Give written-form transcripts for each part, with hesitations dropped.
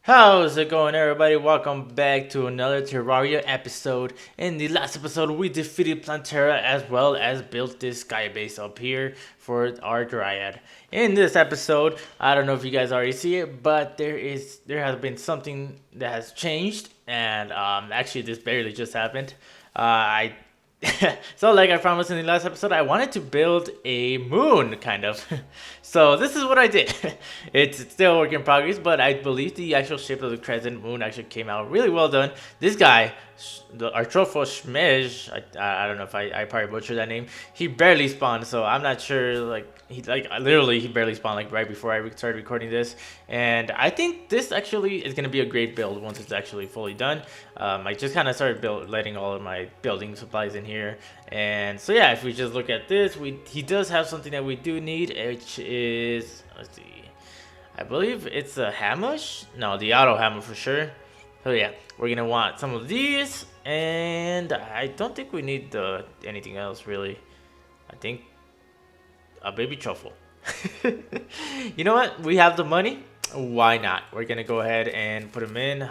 How's it going, everybody? Welcome back to another Terraria episode. In the last episode, we defeated Plantera as well as built this sky base up here for our Dryad. In this episode, I don't know if you guys already see it, but there has been something that has changed, and actually this barely just happened. I So, like I promised in the last episode, I wanted to build a moon, kind of. So this is what I did. It's still a work in progress, but I believe the actual shape of the crescent moon actually came out really well done. This guy, our Truffle Schmej, I don't know if I probably butchered that name. He barely spawned, so I'm not sure. Literally he barely spawned like right before I started recording this, and I think this actually is gonna be a great build once it's actually fully done. I just kind of started letting all of my building supplies in here, and so yeah, if we just look at this, he does have something that we do need, which is, let's see, I believe it's a hammer. No, the auto hammer for sure. So yeah, we're gonna want some of these, and I don't think we need anything else really. I think a baby truffle. You know what? We have the money. Why not? We're gonna go ahead and put him in.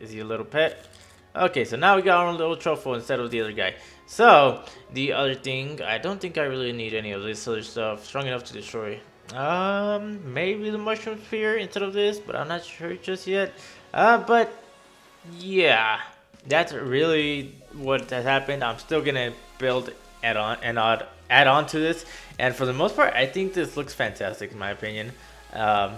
Is he a little pet? Okay, so now we got our little truffle instead of the other guy. So the other thing, I don't think I really need any of this other stuff. Strong enough to destroy. Maybe the mushroom sphere instead of this, but I'm not sure just yet. But yeah, that's really what has happened. I'm still gonna build add on to this, and for the most part, I think this looks fantastic in my opinion. Um,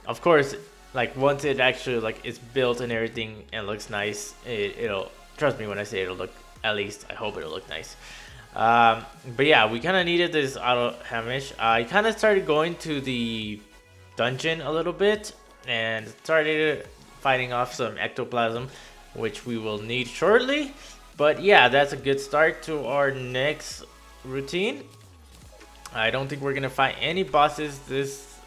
of course, like once it actually like it's built and everything and looks nice, it'll trust me when I say it'll look. At least I hope it'll look nice. But yeah, we kind of needed this auto hamish. I kind of started going to the dungeon a little bit and started fighting off some ectoplasm, which we will need shortly. But yeah, that's a good start to our next routine. I don't think we're gonna fight any bosses this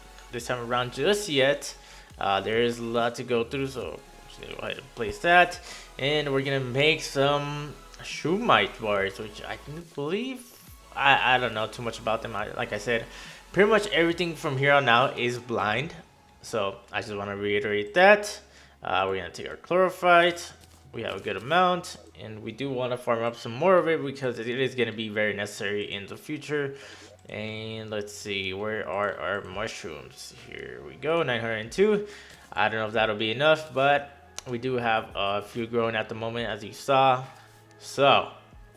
time around just yet. There is a lot to go through, so I'm just gonna go ahead and place that, and we're gonna make some shroomite bars, which I believe I don't know too much about them. Like I said, pretty much everything from here on out is blind, so I just want to reiterate that. We're gonna take our chlorophyte. We have a good amount, and we do want to farm up some more of it because it is going to be very necessary in the future. And let's see, where are our mushrooms? Here we go, 902. I don't know if that'll be enough, but we do have a few growing at the moment, as you saw. So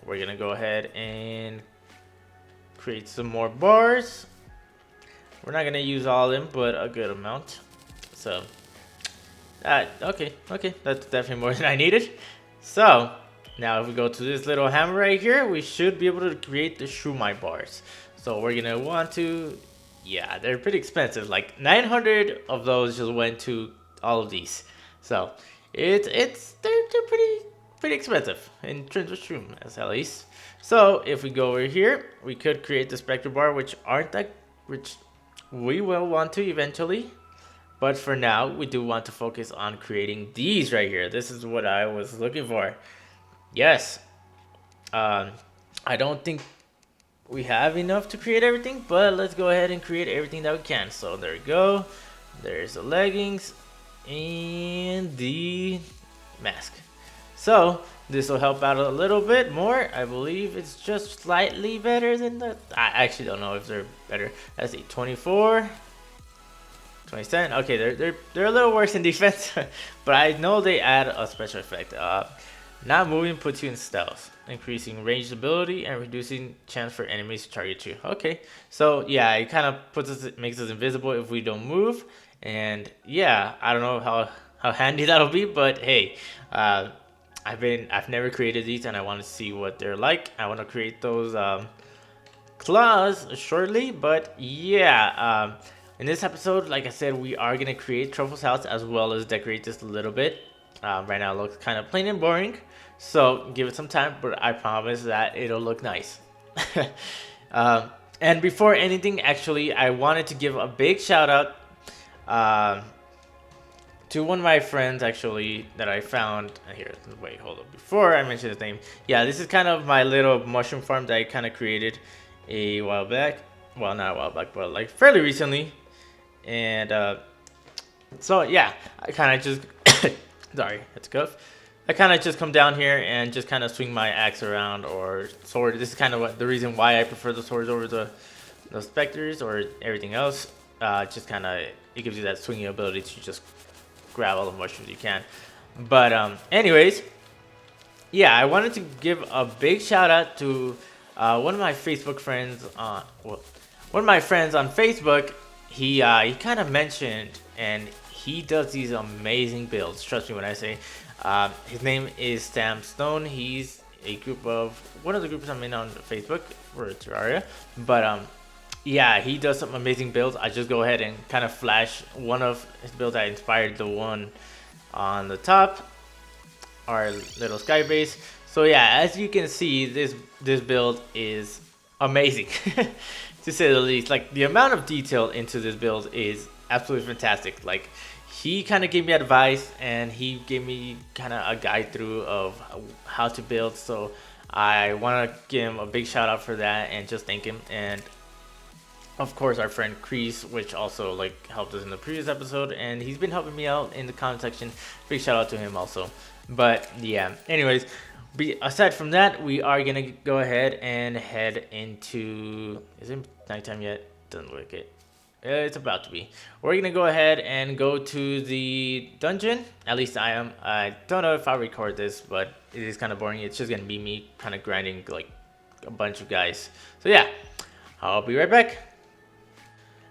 we're going to go ahead and create some more bars. We're not going to use all of them, but a good amount. So okay, that's definitely more than I needed. So now if we go to this little hammer right here, we should be able to create the shroomite bars. So we're gonna want to, yeah, they're pretty expensive. Like 900 of those just went to all of these. So they're pretty expensive in terms of shroom, at least. So if we go over here, we could create the spectre bar, which we will want to eventually. But for now, we do want to focus on creating these right here. This is what I was looking for. Yes. I don't think we have enough to create everything, but let's go ahead and create everything that we can. So there we go. There's the leggings and the mask. So this will help out a little bit more. I believe it's just slightly better than that. I actually don't know if they're better. Let's see, 24. 27. Okay, they're a little worse in defense, but I know they add a special effect. Not moving puts you in stealth, increasing ranged ability and reducing chance for enemies to target you. Okay, so yeah, it kind of makes us invisible if we don't move, and yeah, I don't know how handy that'll be, but hey, I've never created these, and I want to see what they're like. I want to create those claws shortly, but yeah. In this episode, like I said, we are going to create Truffle's house as well as decorate this a little bit. Right now it looks kind of plain and boring, so give it some time, but I promise that it'll look nice. And before anything, actually, I wanted to give a big shout out to one of my friends, actually, that I found. Here, wait, hold up. Before I mention his name, yeah, this is kind of my little mushroom farm that I kind of created a while back. Well, not a while back, but like fairly recently. And So yeah, I kind of just sorry, that's a cough. I kind of just come down here and just kind of swing my axe around or sword. This is kind of what the reason why I prefer the swords over the specters or everything else. Just kind of it gives you that swinging ability to just grab all the mushrooms you can. But anyways, yeah, I wanted to give a big shout out to one of my Facebook friends. One of my friends on Facebook. He kind of mentioned, and he does these amazing builds. Trust me when I say. His name is Sam Stone. He's a group of one of the groups I'm in on Facebook for Terraria. But yeah, he does some amazing builds. I just go ahead and kind of flash one of his builds that inspired the one on the top, our little sky base. So yeah, as you can see, this build is amazing, to say the least. Like the amount of detail into this build is absolutely fantastic. Like he kind of gave me advice and he gave me kind of a guide through of how to build. So I want to give him a big shout out for that and just thank him. And of course our friend Crease, which also like helped us in the previous episode, and he's been helping me out in the comment section. Big shout out to him also. But yeah, anyways, aside from that, we are gonna go ahead and head into, is it nighttime yet? Doesn't look like it. It's about to be. We're gonna go ahead and go to the dungeon. At least I am. I don't know if I'll record this, but it is kind of boring. It's just gonna be me kind of grinding like a bunch of guys. So yeah, I'll be right back.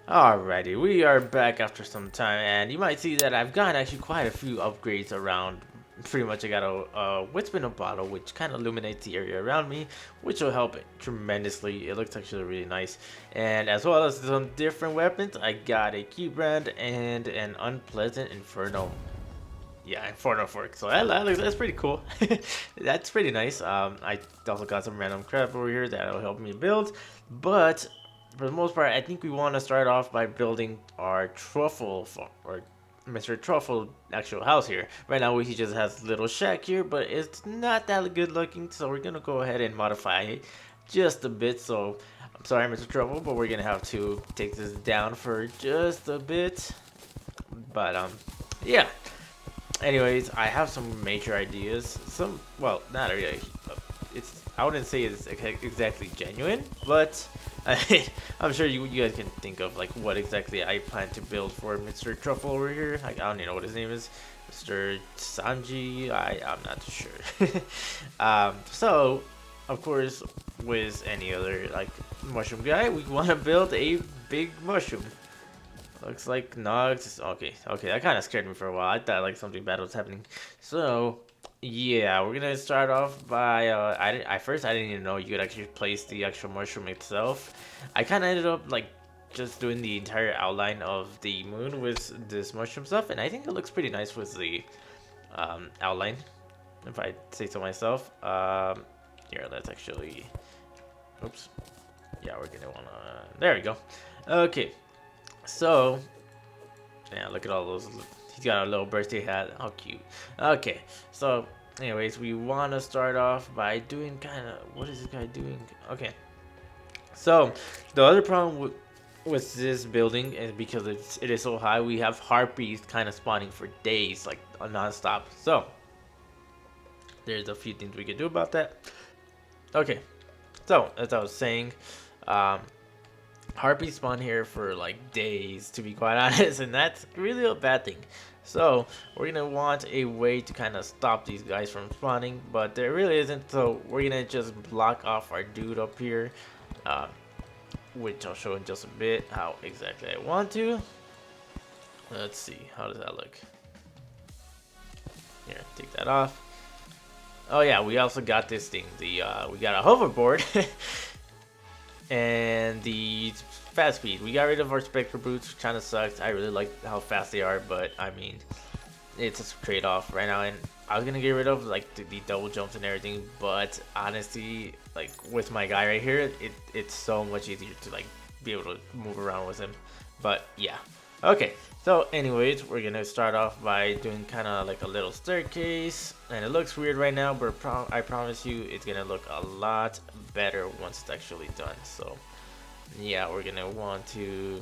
Alrighty, we are back after some time, and you might see that I've got actually quite a few upgrades around. Pretty much I got a Witspinner bottle, which kind of illuminates the area around me, which will help tremendously. It looks actually really nice. And as well as some different weapons, I got a key brand and an unpleasant inferno. Yeah, inferno fork. So that's pretty cool. That's pretty nice. I also got some random crap over here that will help me build, but for the most part, I think we want to start off by building our Truffle or Mr. Truffle actual house here. Right now, he just has a little shack here, but it's not that good looking, so we're gonna go ahead and modify it just a bit. So I'm sorry, Mr. Truffle, but we're gonna have to take this down for just a bit. But yeah. Anyways, I have some major ideas. Well, not really. I wouldn't say it's exactly genuine, but I'm sure you guys can think of like what exactly I plan to build for Mr. Truffle over here. I don't even know what his name is, Mr. Sanji. I'm not too sure. So of course, with any other like mushroom guy, we want to build a big mushroom. Looks like Nogs. Okay, that kind of scared me for a while. I thought like something bad was happening. So yeah, we're gonna start off by first I didn't even know you could actually place the actual mushroom itself. I kind of ended up like just doing the entire outline of the moon with this mushroom stuff, and I think it looks pretty nice with the outline, if I say so myself. Here, let's actually, oops, yeah, we're gonna wanna, there we go. Okay, so yeah, look at all those. He's got a little birthday hat. How cute. Okay, so anyways, we want to start off by doing kind of, what is this guy doing? Okay, so the other problem with this building is because it is so high, we have harpies kind of spawning for days, like non-stop. So there's a few things we can do about that. Okay, so as I was saying, harpies spawn here for like days, to be quite honest, and that's really a bad thing. So we're gonna want a way to kind of stop these guys from spawning, but there really isn't. So we're gonna just block off our dude up here, which I'll show in just a bit how exactly I want to. Let's see, how does that look? Here, take that off. Oh yeah, we also got this thing. We got a hoverboard. And the fast speed. We got rid of our Spectre boots, which kind of sucks. I really like how fast they are, but I mean, it's a trade-off right now. And I was gonna get rid of like the double jumps and everything, but honestly, like with my guy right here, it's so much easier to like be able to move around with him. But yeah, okay. So anyways, we're gonna start off by doing kind of like a little staircase, and it looks weird right now, but I promise you it's gonna look a lot better once it's actually done. So yeah, we're gonna want to,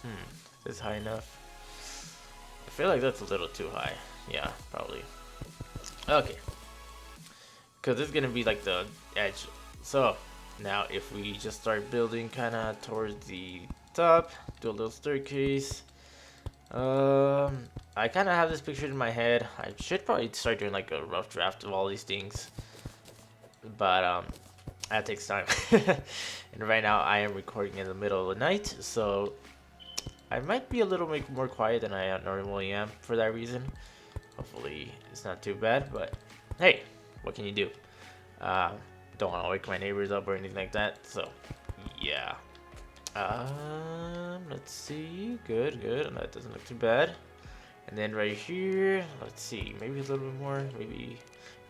is this high enough? feel like that's a little too high. Yeah, probably. Okay. Because this is going to be like the edge. So, now if we just start building kind of towards the top, do a little staircase. I kind of have this picture in my head. I should probably start doing like a rough draft of all these things. But, that takes time. And right now I am recording in the middle of the night, so I might be a little more quiet than I normally am for that reason. Hopefully it's not too bad, but hey, what can you do? Don't want to wake my neighbors up or anything like that, so yeah. Let's see. Good. That doesn't look too bad. And then right here, let's see. Maybe a little bit more. Maybe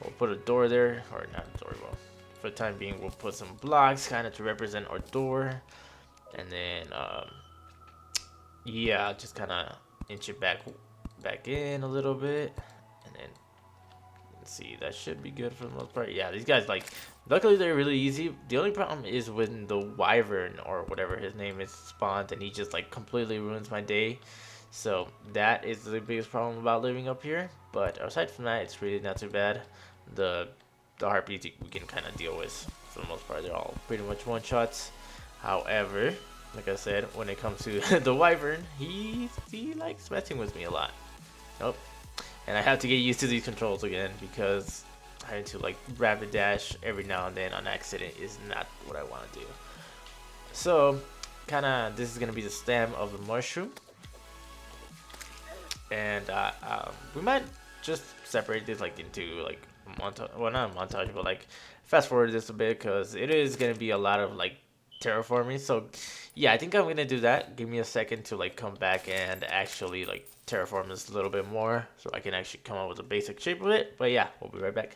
we'll put a door there, or not a door. Well, for the time being, we'll put some blocks kind of to represent our door, and then yeah, just kind of inch it back in a little bit, and then let's see. That should be good for the most part. Yeah, these guys, like, luckily they're really easy. The only problem is when the wyvern or whatever his name is spawned, and he just like completely ruins my day. So that is the biggest problem about living up here. But aside from that, it's really not too bad. The harpies we can kind of deal with for the most part. They're all pretty much one shots. However, like I said, when it comes to the wyvern, he likes messing with me a lot. Nope. And I have to get used to these controls again, because having to like rapid dash every now and then on accident is not what I want to do. So kind of this is going to be the stem of the mushroom, and we might just separate this like into like montage, well, not a montage, but like fast forward this a bit, because it is going to be a lot of like terraforming. So yeah, I think I'm gonna do that. Give me a second to like come back and actually like terraform this a little bit more, so I can actually come up with a basic shape of it. But yeah, we'll be right back.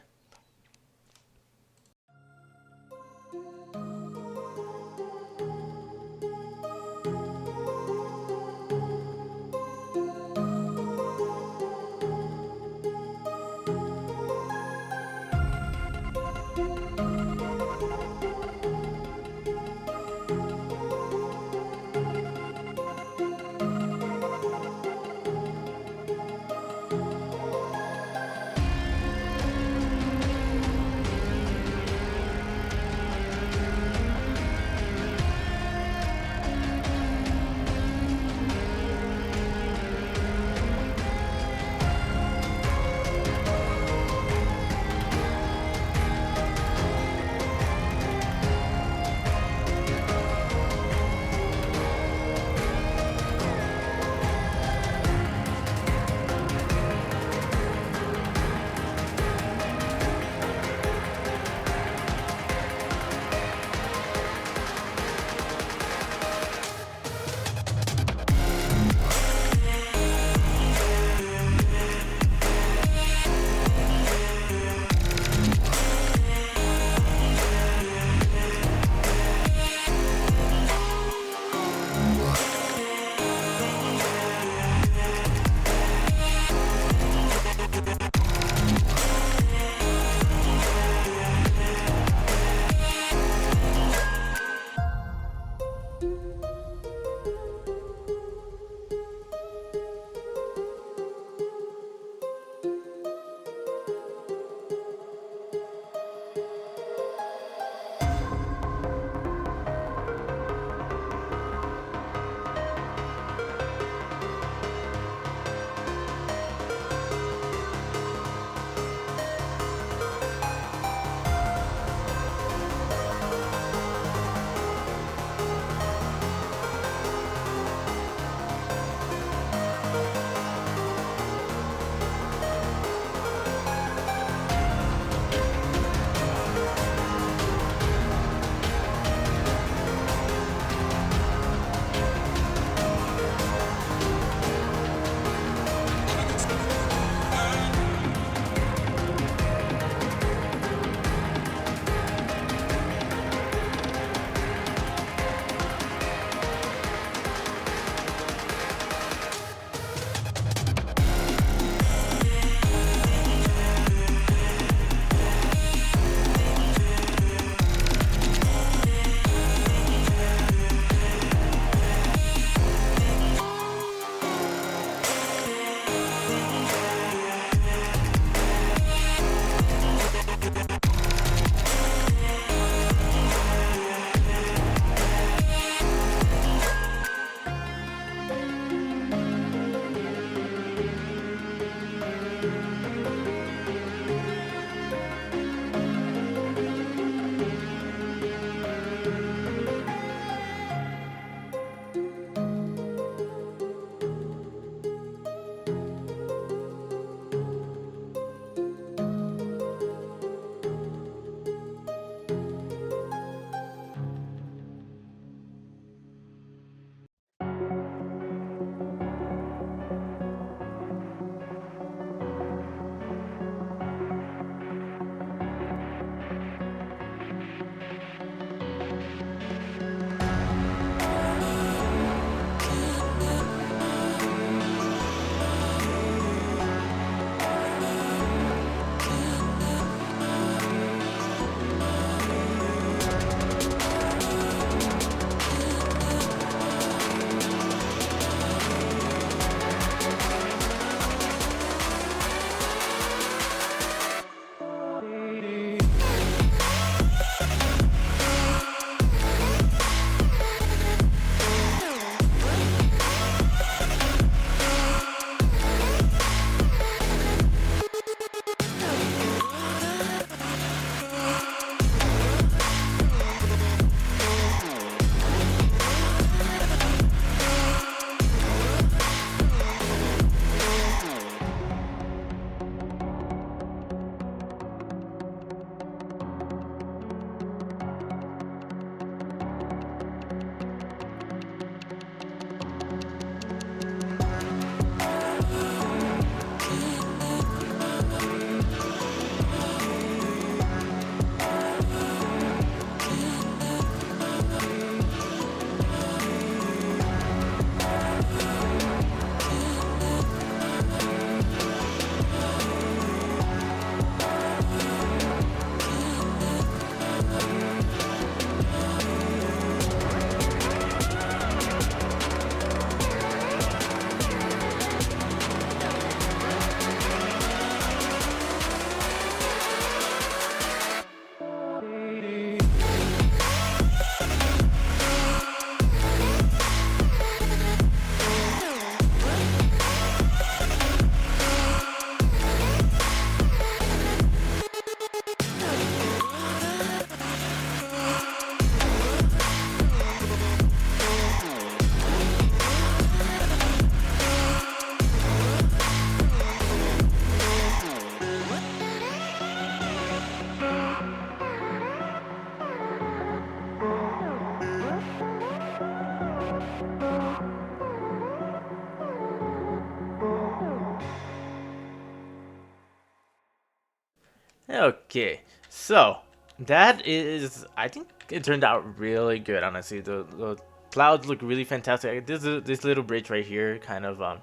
Okay, so that is, I think it turned out really good. Honestly, the clouds look really fantastic. This little bridge right here, kind of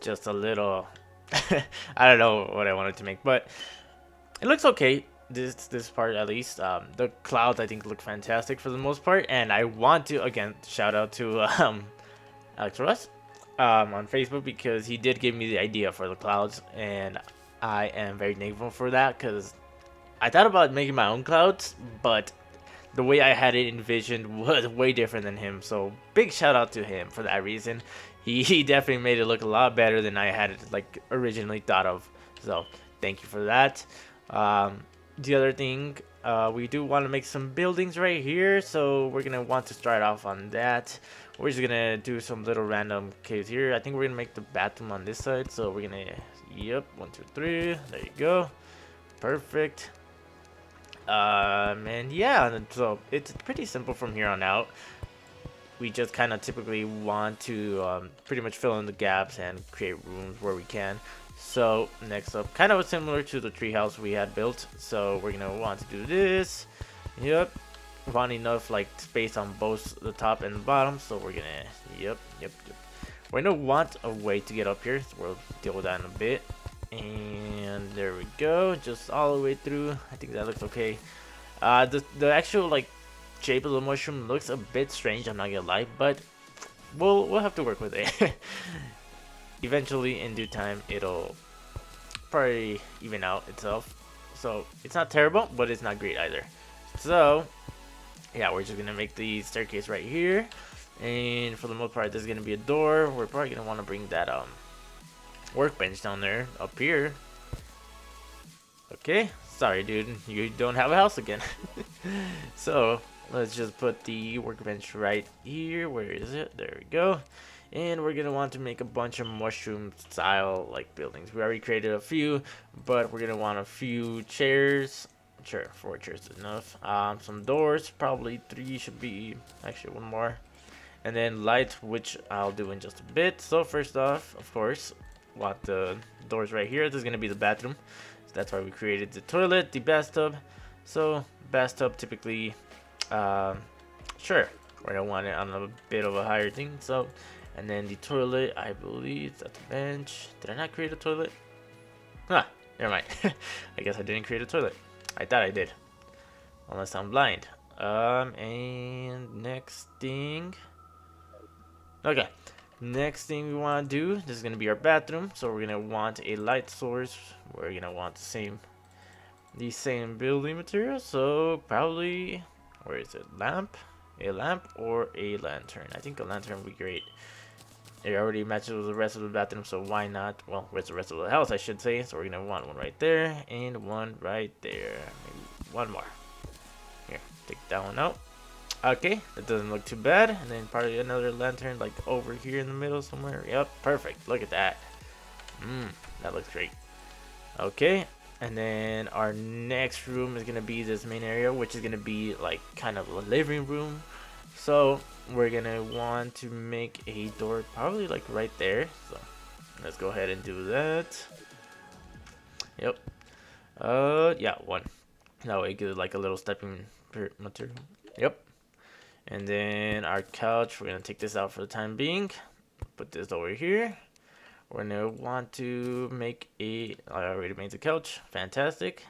just a little. I don't know what I wanted to make, but it looks okay. This part at least. The clouds I think look fantastic for the most part, and I want to again shout out to Alex Russ on Facebook because he did give me the idea for the clouds, and I am very thankful for that because I thought about making my own clouds, but the way I had it envisioned was way different than him. So big shout out to him for that reason. He definitely made it look a lot better than I had it like originally thought of. So thank you for that. The other thing, we do want to make some buildings right here, so we're gonna want to start off on that. We're just gonna do some little random caves here. I think we're gonna make the bathroom on this side, so we're gonna, yep, 1 2 3, there you go, perfect. And yeah, so it's pretty simple from here on out. We just kind of typically want to pretty much fill in the gaps and create rooms where we can. So next up, kind of similar to the treehouse we had built. So we're gonna want to do this. Yep, want enough like space on both the top and the bottom. So we're gonna, yep. We're gonna want a way to get up here. So we'll deal with that in a bit. And there we go, just all the way through. I think that looks okay. The actual like shape of the mushroom looks a bit strange, I'm not gonna lie, but we'll have to work with it. Eventually in due time it'll probably even out itself. So it's not terrible, but it's not great either. So yeah, we're just gonna make the staircase right here, and for the most part there's gonna be a door. We're probably gonna want to bring that workbench down there up here. Okay, sorry dude, you don't have a house again. So let's just put the workbench right here. Where is it? There we go. And we're gonna want to make a bunch of mushroom style like buildings. We already created a few, but we're gonna want a few chairs. Sure, 4 chairs is enough. Some doors, probably 3 should be, actually 1 more. And then lights, which I'll do in just a bit. So first off, of course, want the doors right here. This is gonna be the bathroom, so that's why we created the toilet, the bathtub. So bathtub typically, sure, we're gonna want it on a bit of a higher thing. So, and then the toilet, I believe it's at the bench. Did I not create a toilet? Huh, never mind. I guess I didn't create a toilet. I thought I did, unless I'm blind. And next thing, okay. Next thing we want to do, this is going to be our bathroom, so we're going to want a light source. We're going to want the same building material, so probably, where is it, a lamp or a lantern. I think a lantern would be great. It already matches with the rest of the bathroom, so why not? Well, where's the rest of the house, I should say. So we're going to want one right there and one right there. Maybe 1 more. Here, take that one out. Okay, that doesn't look too bad. And then probably another lantern like over here in the middle somewhere. Yep, perfect. Look at that. That looks great. Okay, and then our next room is gonna be this main area, which is gonna be like kind of a living room. So we're gonna want to make a door probably like right there. So let's go ahead and do that. Yep. Yeah, 1. That way, get like a little stepping material. Yep. And then our couch, we're gonna take this out for the time being. Put this over here. We're gonna want to make I already made the couch. Fantastic.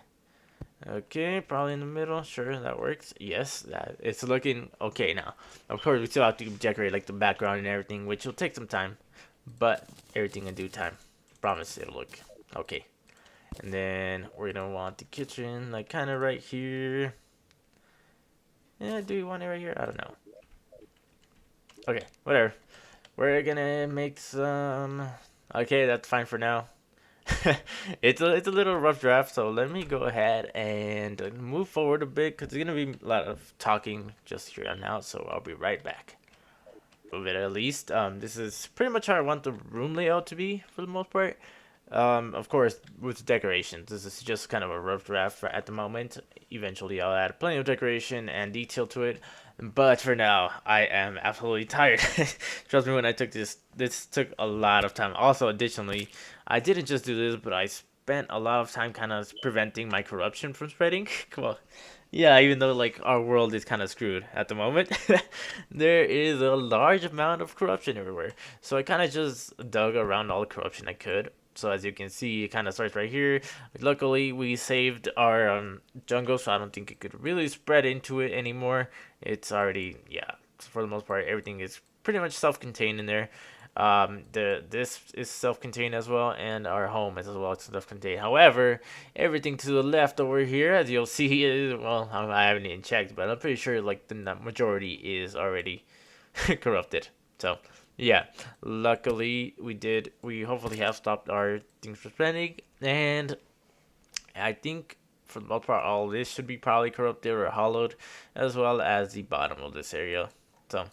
Okay, probably in the middle. Sure, that works. Yes, it's looking okay now. Of course, we still have to decorate like the background and everything, which will take some time, but everything in due time. Promise it'll look okay. And then we're gonna want the kitchen like kind of right here. Yeah, do we want it right here? I don't know. Okay, whatever. We're gonna make some. Okay, that's fine for now. It's a little rough draft, so let me go ahead and move forward a bit because there's gonna be a lot of talking just here and now. So I'll be right back. A little bit at least. This is pretty much how I want the room layout to be for the most part. Of course, with decorations, this is just kind of a rough draft at the moment. Eventually, I'll add plenty of decoration and detail to it. But for now, I am absolutely tired. Trust me, when I took this took a lot of time. Also, additionally, I didn't just do this, but I spent a lot of time kind of preventing my corruption from spreading. Well, yeah, even though like our world is kind of screwed at the moment, there is a large amount of corruption everywhere. So I kind of just dug around all the corruption I could. So as you can see, it kind of starts right here. Luckily, we saved our jungle, so I don't think it could really spread into it anymore. It's already, yeah, for the most part, everything is pretty much self-contained in there. This is self-contained as well, and our home is as well self-contained. However, everything to the left over here, as you'll see, is, well, I haven't even checked, but I'm pretty sure like the majority is already corrupted. So yeah, luckily we hopefully have stopped our things from spreading, and I think for the most part all this should be probably corrupted or hollowed, as well as the bottom of this area. So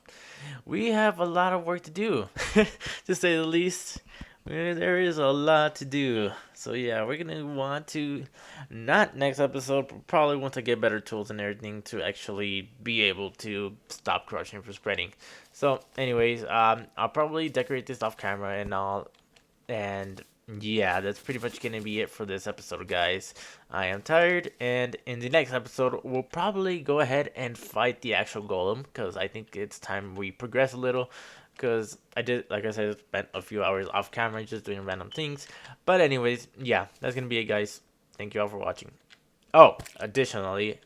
we have a lot of work to do, to say the least. There is a lot to do. So yeah, we're gonna want to, not next episode, but probably once I get better tools and everything to actually be able to stop corruption from spreading. So anyways, I'll probably decorate this off camera and all, and yeah, that's pretty much gonna be it for this episode, guys. I am tired, and in the next episode, we'll probably go ahead and fight the actual golem, because I think it's time we progress a little. Because I did, like I said, spent a few hours off camera just doing random things. But anyways, yeah, that's gonna be it, guys. Thank you all for watching. Oh, additionally,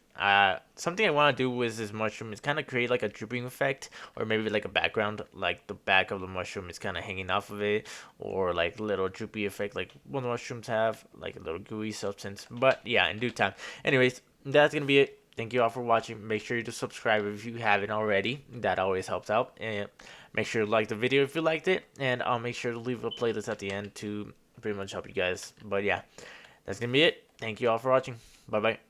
something I want to do with this mushroom is kind of create like a dripping effect, or maybe like a background, like the back of the mushroom is kind of hanging off of it, or like little droopy effect like one mushrooms have, like a little gooey substance. But yeah, in due time. Anyways, that's gonna be it. Thank you all for watching. Make sure to subscribe if you haven't already. That always helps out. And make sure to like the video if you liked it. And I'll make sure to leave a playlist at the end to pretty much help you guys. But yeah, that's gonna be it. Thank you all for watching. Bye bye.